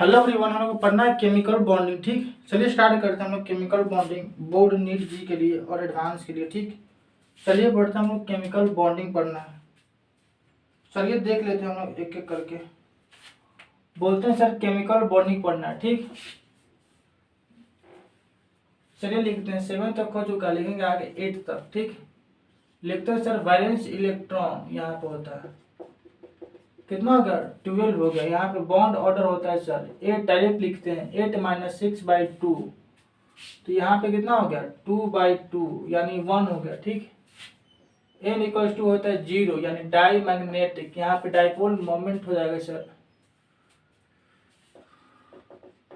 Hello everyone, हम लोग को पढ़ना है केमिकल बॉन्डिंग। ठीक, चलिए स्टार्ट करते हैं हम लोग केमिकल बॉन्डिंग बोर्ड नीट जी के लिए और एडवांस के लिए। ठीक, चलिए पढ़ते हैं हम लोग केमिकल बॉन्डिंग पढ़ना है। चलिए देख लेते हैं हम लोग एक एक करके। बोलते हैं सर केमिकल बॉन्डिंग पढ़ना है। ठीक, चलिए लिखते हैं 7 तक हो चुका, लिखेंगे आगे 8 तक। ठीक, लिखते हैं सर वैलेंस इलेक्ट्रॉन यहाँ पे होता है कितना हो गया 12 हो गया। यहाँ पे बॉन्ड ऑर्डर होता है सर 8, डायरेक्ट लिखते हैं 8 - 6/2, तो यहाँ पे कितना हो गया 2/2 यानी 1 हो गया। ठीक, n इक्वल्स टू होता है 0 यानी डाई मैग्नेटिक, यहाँ पे डाइपोल मोमेंट हो जाएगा सर,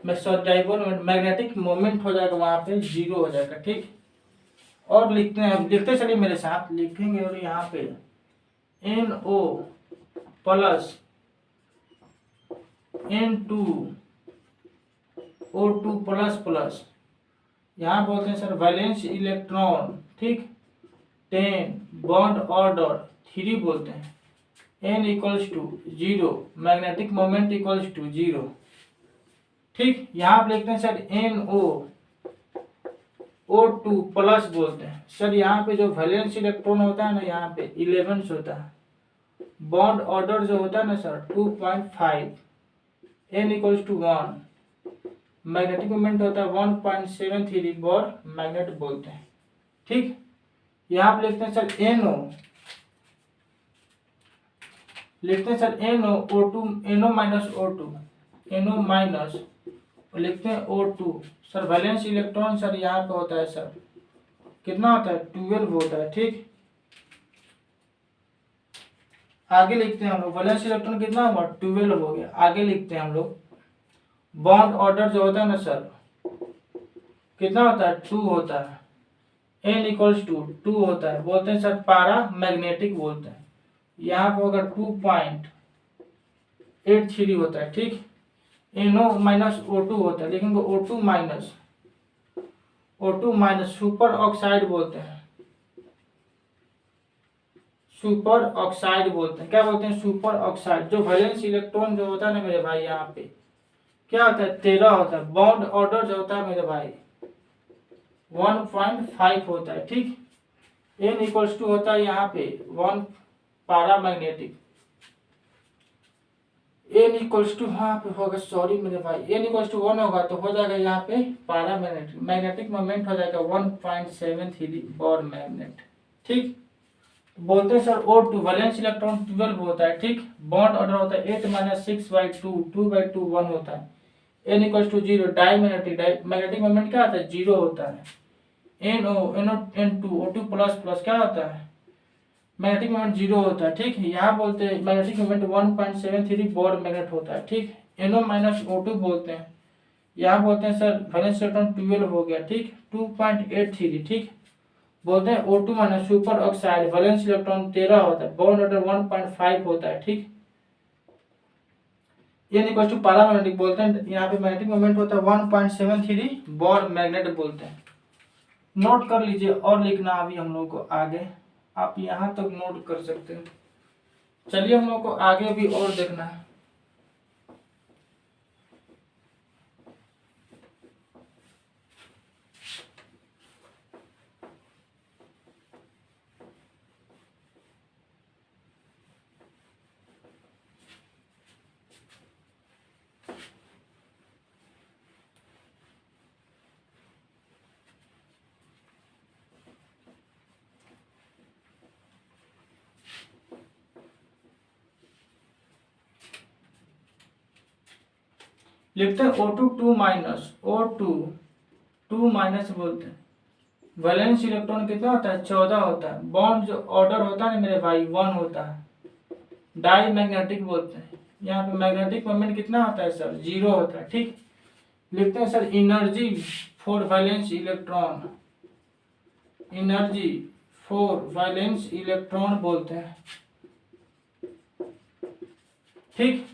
मैं सॉरी डाइपोल मैग्नेटिक मोमेंट हो जाएगा, वहाँ पे 0 हो जाएगा। ठीक, और लिखते हैं, हम लिखते चलिए मेरे साथ लिखेंगे, और यहाँ पे NO plus N2O2 plus plus, यहाँ बोलते हैं सर वैलेंस इलेक्ट्रॉन। ठीक, 10 बॉन्ड ऑर्डर 3 बोलते हैं, n equals to 0 magnetic moment equals to 0। ठीक, यहाँ पे लिखते हैं सर NOO2 प्लस बोलते हैं सर, यहाँ पे जो वैलेंस इलेक्ट्रॉन होता है ना, यहाँ पे 11 होता है, बॉन्ड ऑर्डर जो होता है ना sir 2.5, n equals to 1, magnetic moment होता है 1.73 बॉर मैग्नेट बोलते हैं। ठीक, यहाँ पे लिखते हैं सर NO, लिखते हैं सर NO NO माइनस, लिखते हैं O2 sir, valence electron sir यहाँ पे होता है सर कितना होता है 12 होता है। ठीक, आगे लिखते हैं हम लोग वैलेंस इलेक्ट्रॉन कितना हुआ 12 हो गया। आगे लिखते हैं हम लोग बॉन्ड ऑर्डर जो होता है ना सर कितना होता है 2 होता है, n इक्वल्स टू 2 होता है, बोलते हैं सर पारा मैग्नेटिक बोलते हैं, यहाँ पे अगर 2.83 होता है। ठीक, NO माइनस O2 होता है, लिखेंगे O2 माइनस सुपर ऑक्साइड बोलते हैं, सुपर ऑक्साइड बोलते हैं, क्या बोलते हैं सुपर ऑक्साइड। जो वैलेंस इलेक्ट्रॉन जो होता है ना मेरे भाई, यहाँ पे क्या होता है 13 होता है, बॉन्ड ऑर्डर जो होता है मेरे भाई 1.5 होता है। ठीक, n इक्वल्स टू होता है यहाँ पे 1 पारा मैग्नेटिक, n इक्वल्स टू यहाँ पे होगा, सॉरी मेरे भाई n इक्वल्स टू 1 होगा तो हो जाएगा यहाँ पे पारा मैग्नेटिक, मैग्नेटिक मोमेंट हो जाएगा 1.73 बॉर मैग्नेट। ठीक, बोलते हैं सर O2 वैलेंस इलेक्ट्रॉन 12 होता है। ठीक, बॉन्ड ऑर्डर होता है 8 - 6/2, 2/2 1 होता है, n equals to 0 diamagnetic, magnetic moment क्या होता है 0 होता है, N2O2 प्लस प्लस क्या होता है मैग्नेटिक मोमेंट 0 होता है। ठीक, यहाँ बोलते हैं मैग्नेटिक मोमेंट 1.73 बॉर मैग्नेट होता है। ठीक, NO माइनस O2 बोलते हैं, यहाँ बोलते हैं सर वैलेंस इलेक्ट्रॉन 12 हो गया। ठीक, 2.83। ठीक, बोलते हैं O2 minus super oxide valence electron 13 होता है, बॉन्ड ऑर्डर 1.5 होता है। ठीक, n इक्वल टू पैरामैग्नेटिक बोलते हैं, यहाँ पे मैग्नेटिक मोमेंट होता है 1.73 बॉर मैग्नेट बोलते हैं। नोट कर लीजिए, और लिखना अभी हम लोग को आगे, आप यहाँ तक नोट कर सकते हैं। चलिए हम लोग को आगे भी और देखना है। लिखते हैं O2 2 माइनस बोलते हैं, वैलेंस इलेक्ट्रॉन कितना होता है 14 होता है, बॉन्ड जो ऑर्डर होता है ना मेरे भाई 1 होता है, डाई मैग्नेटिक बोलते हैं, यहाँ पे मैग्नेटिक मोमेंट कितना होता है सर 0 होता है। ठीक, लिखते हैं sir energy for valence electron, energy for valence electron बोलते हैं। ठीक,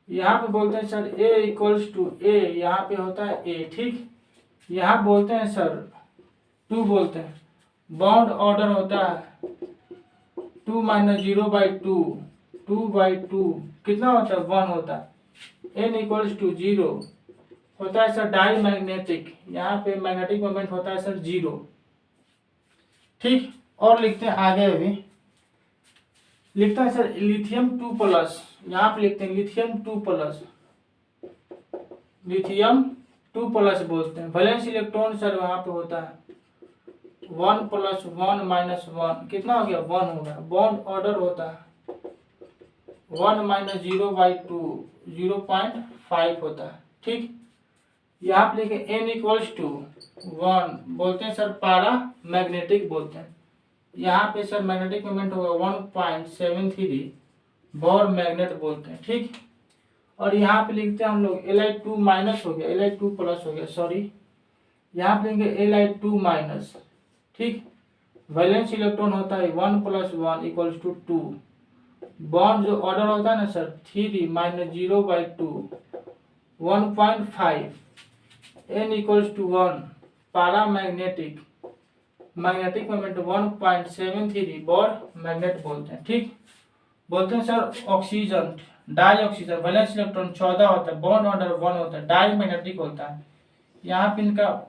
यहाँ पे बोलते हैं sir A equals to A, यहाँ पे होता है A। ठीक, यहाँ बोलते हैं सर 2 बोलते हैं, बॉन्ड ऑर्डर होता है 2 माइनस 0/2, 2/2 कितना होता है 1 होता है। n इक्वल्स टू 0 होता है सर डाई मैग्नेटिक, यहाँ पे मैग्नेटिक मोमेंट होता है सर 0। ठीक, और लिखते हैं आगे अभी, लिखते हैं सर लिथियम 2+, यहाँ पे लिखते हैं लिथियम 2+, लिथियम 2+ बोलते हैं। वैलेंस इलेक्ट्रॉन सर वहां पे होता है 1 + 1 - 1 कितना हो गया 1 हो गया। बॉन्ड ऑर्डर होता है 1 - 0/2 0.5 होता है। ठीक, यहाँ पे लिखे n इक्वल्स टू 1 बोलते हैं सर पारा मैग्नेटिक बोलते हैं। यहाँ पे सर मैग्नेटिक मोमेंट होगा 1.73 बॉर मैग्नेट बोलते हैं। ठीक, और यहाँ पे लिखते हैं हम लोग Li2- हो गया, Li2+ हो गया, सॉरी यहाँ पे लिखेंगे Li2-। ठीक, वैलेंस इलेक्ट्रॉन होता है 1 + 1 = 2। बॉन्ड जो ऑर्डर होता है ना sir 3 - 0/2 1.5, n = 1 paramagnetic, magnetic moment 1.73 Bohr magnet बोलते हैं। ठीक, बोलते हैं sir oxygen dioxygen valence electron 14 होता है, बॉन्ड ऑर्डर 1 होता है, डाई मैग्नेटिक होता है। यहाँ पे इनका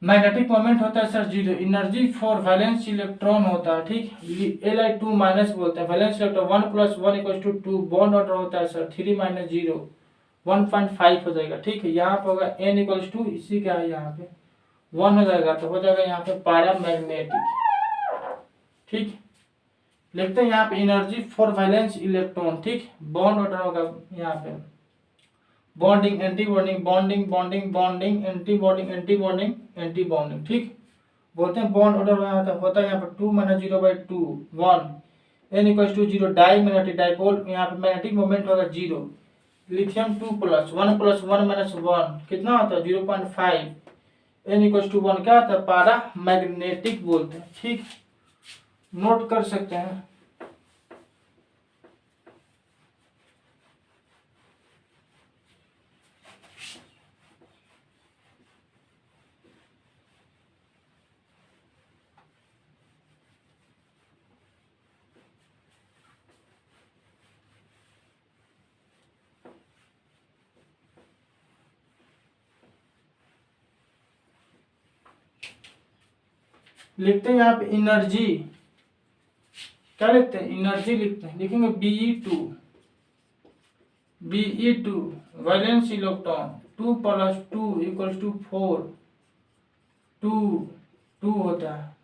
मैग्नेटिक मोमेंट होता है sir 0। Energy for valence electron होता है। ठीक, Li2- बोलते हैं। वैलेंस इलेक्ट्रॉन 1 + 1 = 2 बॉन्ड ऑर्डर होता है सर 3 - 0 1.5 हो जाएगा। ठीक है, यहाँ पे होगा n इक्वल्स टू इसी का है, यहाँ पे 1 हो जाएगा तो हो जाएगा यहाँ पे पारा मैग्नेटिक। ठीक, लिखते हैं यहाँ पे एनर्जी फॉर वैलेंस इलेक्ट्रॉन। ठीक, बॉन्ड ऑर्डर होगा यहाँ पे bonding anti bonding bonding bonding bonding anti bonding anti bonding anti bonding. ठीक, बोलते हैं बॉन्ड ऑर्डर होता है यहाँ पर 2 - 0/2 1 n = 0 डाई मैग्नेटिक डाइपोल, यहाँ पे मैग्नेटिक मोमेंट होगा 0। लिथियम 2+, 1 + 1 - 1 कितना होता है 0.5, n = 1 क्या होता है पारा मैग्नेटिक बोलते हैं। ठीक, नोट कर सकते हैं। लिखते हैं यहाँ पे एनर्जी, क्या लिखते हैं एनर्जी लिखते हैं, लिखेंगे Be2 वैलेंस इलेक्ट्रॉन 2 + 2 = 4 2 2 होता है,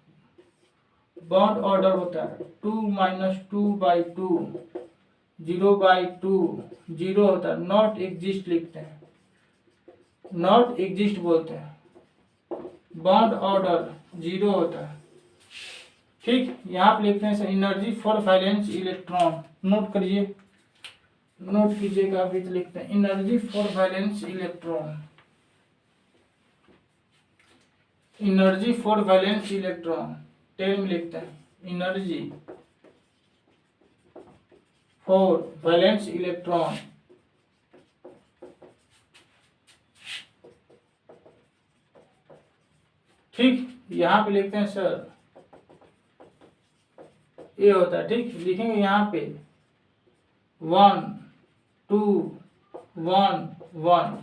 बॉन्ड ऑर्डर होता है 2 - 2/2 0/2 0 होता है। नॉट एग्जिस्ट लिखते हैं, नॉट एग्जिस्ट बोलते हैं, बॉन्ड ऑर्डर 0 होता है। ठीक, यहाँ पे लिखते हैं energy for valence electron, note करिए, नोट कीजिएगा अभी। तो लिखते हैं energy for valence electron, energy for valence electron 10 में लिखते हैं एनर्जी फॉर वैलेंस इलेक्ट्रॉन। ठीक, यहाँ पे लिखते हैं सर ये होता है। ठीक, लिखेंगे यहाँ पे 1 2 1 1,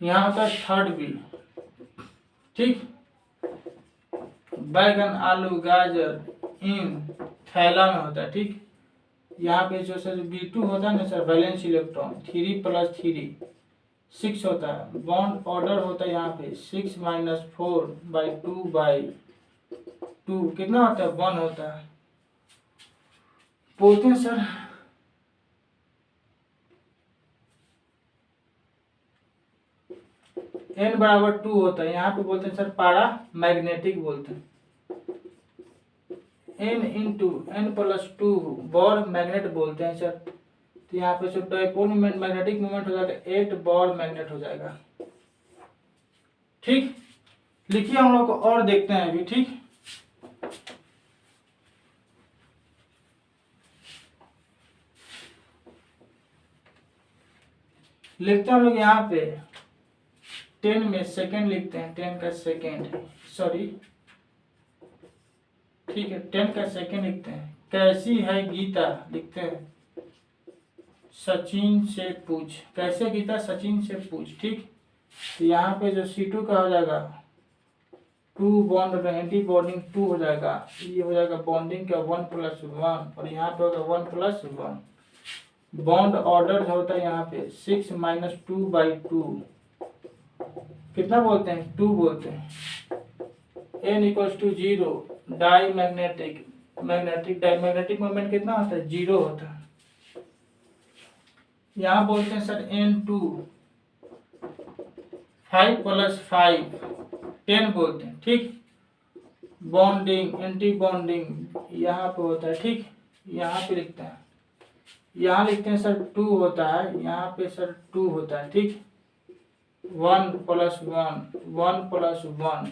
यहाँ होता है थर्ड बी। ठीक, बैगन आलू गाजर इन थैला में होता है। ठीक, यहाँ पे जो सर B2 होता है ना सर वैलेंस इलेक्ट्रॉन 3 + 3 6 होता है, बॉन्ड ऑर्डर होता है यहाँ पे 6 - 4/2/2 कितना होता है 1 होता है। बोलते हैं सर n = 2 होता है, यहाँ पे बोलते हैं सर पारा मैग्नेटिक बोलते हैं। n × n + 2 बॉर मैग्नेट बोलते हैं सर। तो यहाँ पे sir dipole moment magnetic moment हो जाएगा 8 बॉर मैग्नेट हो जाएगा। ठीक, लिखिए हम लोग को और देखते हैं अभी। ठीक, लिखते हैं हम लोग यहाँ पे 10 में सेकेंड लिखते हैं, 10 का सेकेंड, सॉरी ठीक है 10 का सेकेंड लिखते हैं कैसी है गीता लिखते हैं सचिन से पूछ। कैसे गीता सचिन से पूछ, ठीक। तो यहाँ पे जो C2 का हो जाएगा 2 बॉन्ड एंटी बॉन्डिंग 2 हो जाएगा, ये हो जाएगा बॉन्डिंग का 1+1 और यहाँ पे होगा 1+1। बॉन्ड ऑर्डर जो होता है यहाँ पे 6 - 2/2 कितना बोलते हैं 2 बोलते हैं। n = 0 diamagnetic magnetic moment कितना होता है 0 होता है। यहाँ बोलते हैं सर N2 5 + 5 10 बोलते हैं, ठीक। बॉन्डिंग एंटी बॉन्डिंग यहाँ पे होता है, ठीक। यहाँ पे लिखते हैं, यहाँ लिखते हैं सर 2 होता है, यहाँ पे सर 2 होता है, ठीक। 1+1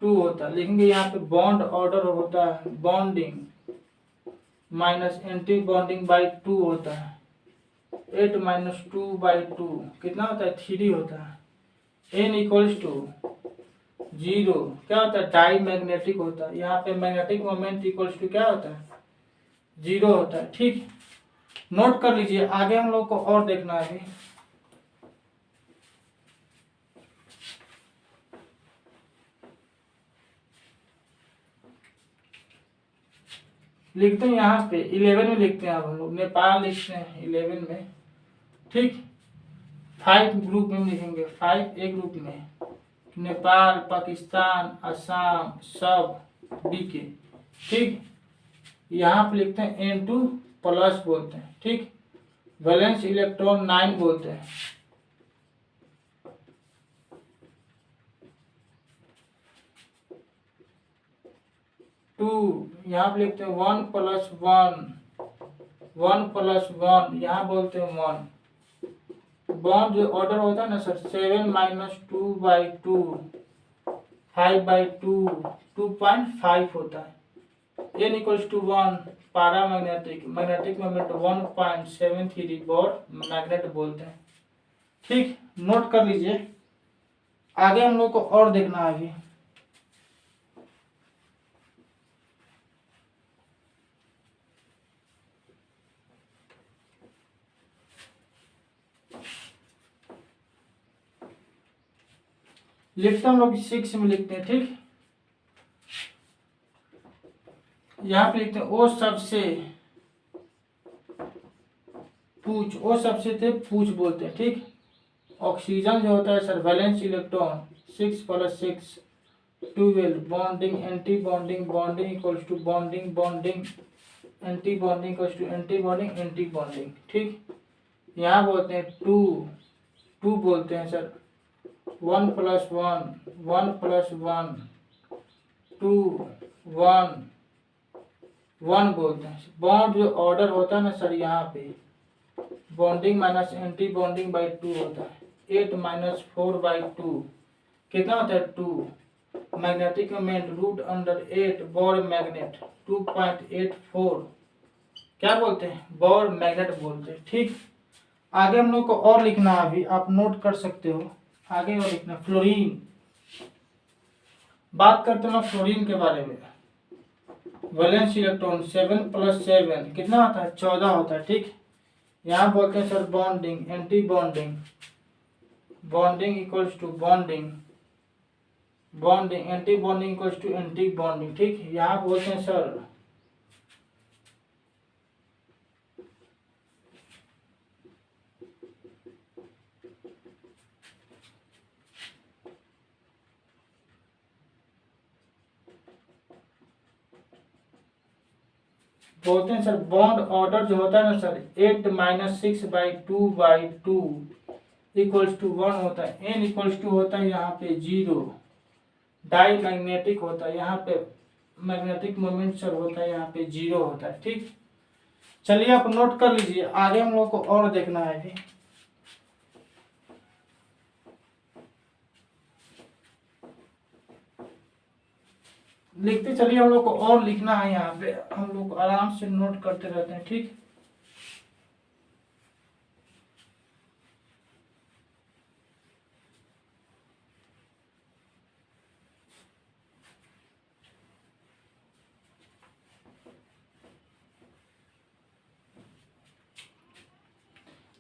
2 होता है, लिखेंगे यहाँ पे बॉन्ड ऑर्डर होता है bonding minus anti bonding by 2 होता है 8 - 2/2 कितना होता है 3 होता है। n = 0 क्या होता है डाई मैग्नेटिक होता है, यहाँ पे मैग्नेटिक मोमेंट इक्वल्स टू क्या होता है 0 होता है, ठीक। नोट कर लीजिए, आगे हम लोग को और देखना है अभी। लिखते हैं यहाँ पे 11 में लिखते हैं, अब हम लोग नेपाल लिखते हैं 11 में, ठीक। 5 ग्रुप में लिखेंगे, 5 एक ग्रुप में नेपाल पाकिस्तान असम सब डी के, ठीक। यहाँ पे लिखते हैं N2+ बोलते हैं, ठीक। वैलेंस इलेक्ट्रॉन 9 बोलते हैं। टू यहाँ पे लिखते हैं 1+1 यहाँ बोलते हैं 1। बॉन्ड जो ऑर्डर होता है ना सर 7 - 2/2 5/2 2.5 होता है। n = 1 पारा मैग्नेटिक मोमेंट 1.73 बॉर मैग्नेट बोलते हैं, ठीक। नोट कर लीजिए, आगे हम लोग को और देखना है अभी। लिखते हम लोग 6 में लिखते हैं, ठीक। यहाँ पे लिखते हैं ओ सबसे पूछ बोलते हैं, ठीक। ऑक्सीजन जो होता है sir valence electron 6 + 6 12 bonding anti bonding bonding equals to bonding anti bonding equals to anti bonding, ठीक। यहाँ बोलते हैं 2 बोलते हैं सर 1+1 2 1 बोलते हैं। बॉन्ड जो ऑर्डर होता है ना सर यहाँ पे bonding minus anti bonding by 2 होता है 8 - 4/2 कितना होता है 2। मैग्नेटिक मोमेंट √8 बॉर मैग्नेट 2.84 क्या बोलते हैं बॉर मैग्नेट बोलते हैं, ठीक। आगे हम लोग को और लिखना है, अभी आप नोट कर सकते हो। आगे और लिखना फ्लोरीन, बात करते हैं फ्लोरीन के बारे में। वैलेंस इलेक्ट्रॉन 7 + 7 कितना होता है 14 होता है, ठीक। यहाँ बोलते हैं sir bonding anti bonding equals to bonding anti bonding equals to anti bonding, ठीक। यहाँ बोलते हैं सर बॉन्ड ऑर्डर जो होता है ना सर 8 - 6/2/2 इक्वल्स टू 1 होता है। n = होता है यहाँ पे 0 डाई मैग्नेटिक होता है, यहाँ पे मैग्नेटिक मोमेंट सर होता है यहाँ पे 0 होता है, ठीक। चलिए आप नोट कर लीजिए, आगे हम लोग को और देखना है अभी। लिखते चलिए, हम लोग को और लिखना है, यहाँ पे हम लोग आराम से नोट करते रहते हैं, ठीक।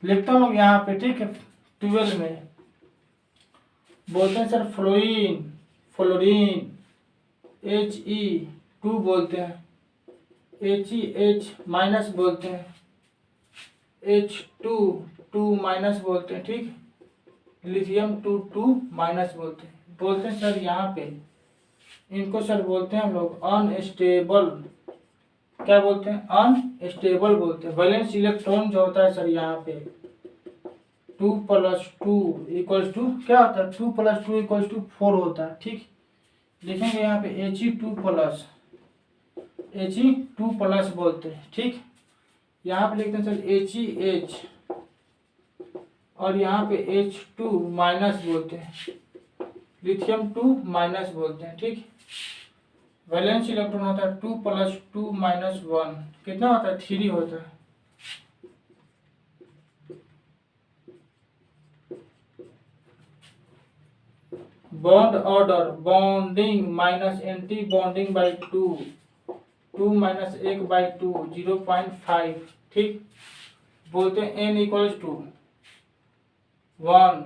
लिखता हूँ लोग यहाँ पे, ठीक है। 12 में बोलते हैं सर फ्लोरीन, फ्लोरीन He2 बोलते हैं, HeH माइनस बोलते हैं, H2 2 माइनस बोलते हैं, ठीक। लिथियम 2 माइनस बोलते हैं सर यहाँ पे इनको सर बोलते हैं हम लोग अनस्टेबल। क्या बोलते हैं? अनस्टेबल बोलते हैं। वैलेंस इलेक्ट्रॉन जो होता है सर यहाँ पे 2 + 2 = क्या होता है? 2 + 2 = 4 होता है, ठीक। लिखेंगे यहाँ पे He2 प्लस बोलते हैं, ठीक। यहाँ पे लिखते हैं सर HeH और यहाँ पे H2 माइनस बोलते हैं, लिथियम 2 माइनस बोलते हैं, ठीक। वैलेंस इलेक्ट्रॉन होता है 2 + 2 - 1 कितना होता है? 3 होता है। Bond order bonding minus anti bonding by 2 1/2 0.5, ठीक। बोलते हैं n = 1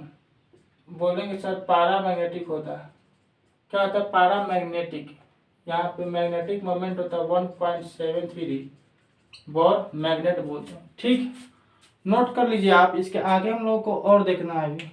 बोलेंगे सर पैरामैग्नेटिक होता है। क्या होता है? पैरामैग्नेटिक। यहाँ पे मैग्नेटिक मोमेंट होता है 1.73 और मैग्नेट बोलते हैं, ठीक। नोट कर लीजिए आप, इसके आगे हम लोगों को और देखना है अभी।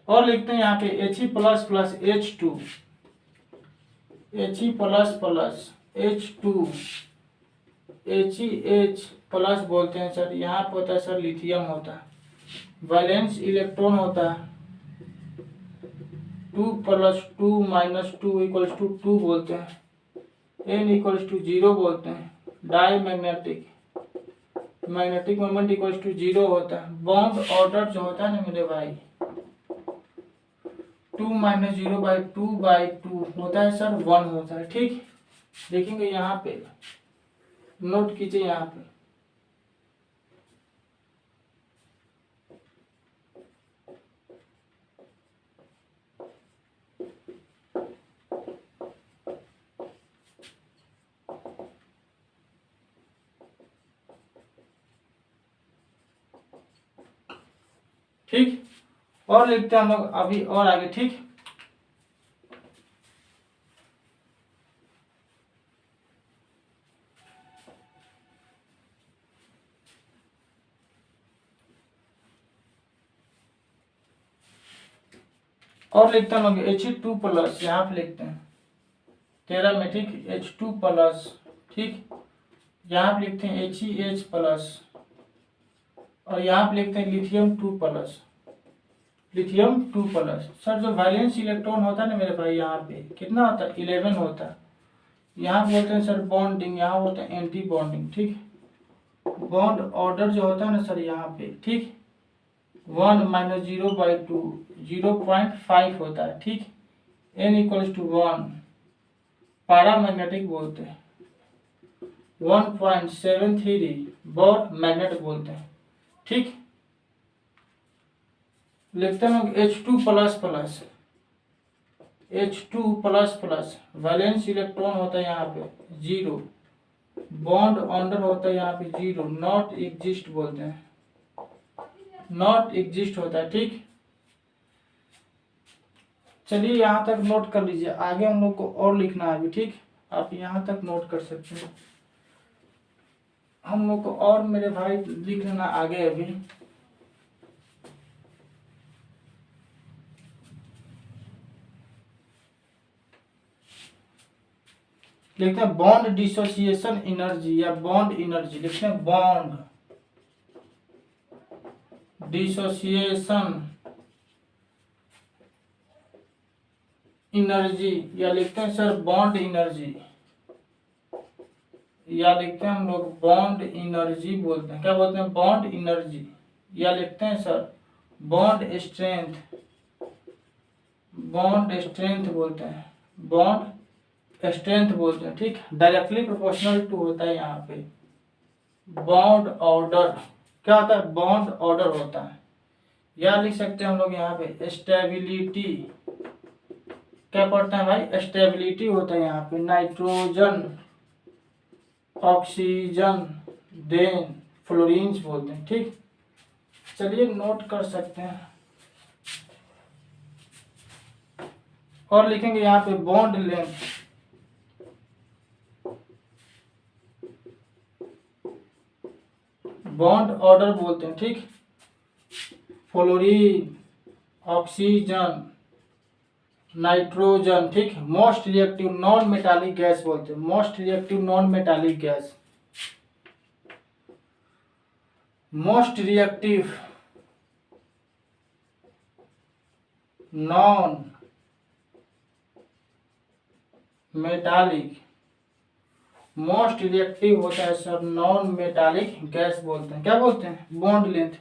और लिखते हैं यहाँ पे He++ H2 He++ H2 HeH+ बोलते हैं सर। यहाँ पे होता है सर लिथियम होता है। वैलेंस इलेक्ट्रॉन होता है 2 + 2 - 2 = 2 बोलते हैं। n = 0 बोलते हैं। डाई मैग्नेटिक मोमेंट = 0 होता है। बॉन्ड ऑर्डर जो होता है ना मेरे भाई 2 - 0/2 होता है सर 1 होता है, ठीक। देखेंगे यहाँ पे, नोट कीजिए यहाँ पे। ठीक, और लिखते हैं हम लोग अभी और आगे, ठीक। और लिखते हैं हम लोग He2+, यहाँ पे लिखते हैं 13 में, ठीक। H2+, ठीक। यहाँ पे लिखते हैं HeH+, और यहाँ पे लिखते हैं लिथियम 2+। सर जो वैलेंस इलेक्ट्रॉन होता है ना मेरे भाई यहाँ पे कितना होता है? 11 होता है। यहाँ बोलते हैं सर बॉन्डिंग, यहाँ बोलते हैं एंटी बॉन्डिंग, ठीक। बॉन्ड ऑर्डर जो होता है ना सर यहाँ पे, ठीक 1 - 0/2 0.5 होता है, ठीक। n = 1 पैरामैग्नेटिक बोलते हैं। 1.73 बोर मैग्नेट बोलते हैं, ठीक। लिखते हैं लोग H2++। वैलेंस इलेक्ट्रॉन होता है यहाँ पे 0, बॉन्ड ऑर्डर होता है यहाँ पे 0, नॉट एग्जिस्ट बोलते हैं, नॉट एग्जिस्ट होता है, ठीक। चलिए यहाँ तक नोट कर लीजिए, आगे हम लोग को और लिखना है अभी, ठीक। आप यहाँ तक नोट कर सकते हैं। हम लोग को और मेरे भाई लिख लेना आगे अभी। लिखते हैं बॉन्ड डिसोसिएशन एनर्जी या बॉन्ड एनर्जी। लिखते हैं बॉन्ड डिसोसिएशन एनर्जी, या लिखते हैं सर बॉन्ड एनर्जी, या लिखते हैं हम लोग बॉन्ड एनर्जी बोलते हैं। क्या बोलते हैं? बॉन्ड एनर्जी, या लिखते हैं sir bond strength, bond strength बोलते हैं, बॉन्ड स्ट्रेंथ बोलते हैं, ठीक। डायरेक्टली प्रोपोर्शनल टू होता है यहाँ पे बॉन्ड ऑर्डर क्या होता है, बॉन्ड ऑर्डर होता है। या लिख सकते हैं हम लोग यहाँ पे स्टेबिलिटी, क्या पढ़ते हैं भाई, स्टेबिलिटी होता है यहाँ पे, नाइट्रोजन, ऑक्सीजन, देन फ्लोरीन्स बोलते हैं, ठीक। चलिए नोट कर सकते हैं और लिखेंगे यहाँ पे बॉन्ड लेंथ, बॉन्ड ऑर्डर बोलते हैं, ठीक। फ्लोरीन, ऑक्सीजन, नाइट्रोजन, ठीक। Most reactive non metallic gas बोलते हैं, most reactive non metallic gas, most reactive non metallic, most reactive होता है सर नॉन मेटालिक गैस बोलते हैं, क्या बोलते हैं, bond length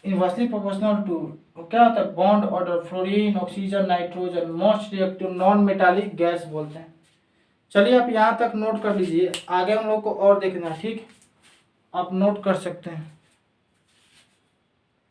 inversely proportional to, क्या होता है, bond order, fluorine, oxygen, nitrogen, most reactive non metallic gas बोलते हैं। चलिए आप यहाँ तक नोट कर लीजिए, आगे हम लोग को और देखना है, ठीक। आप नोट कर सकते हैं।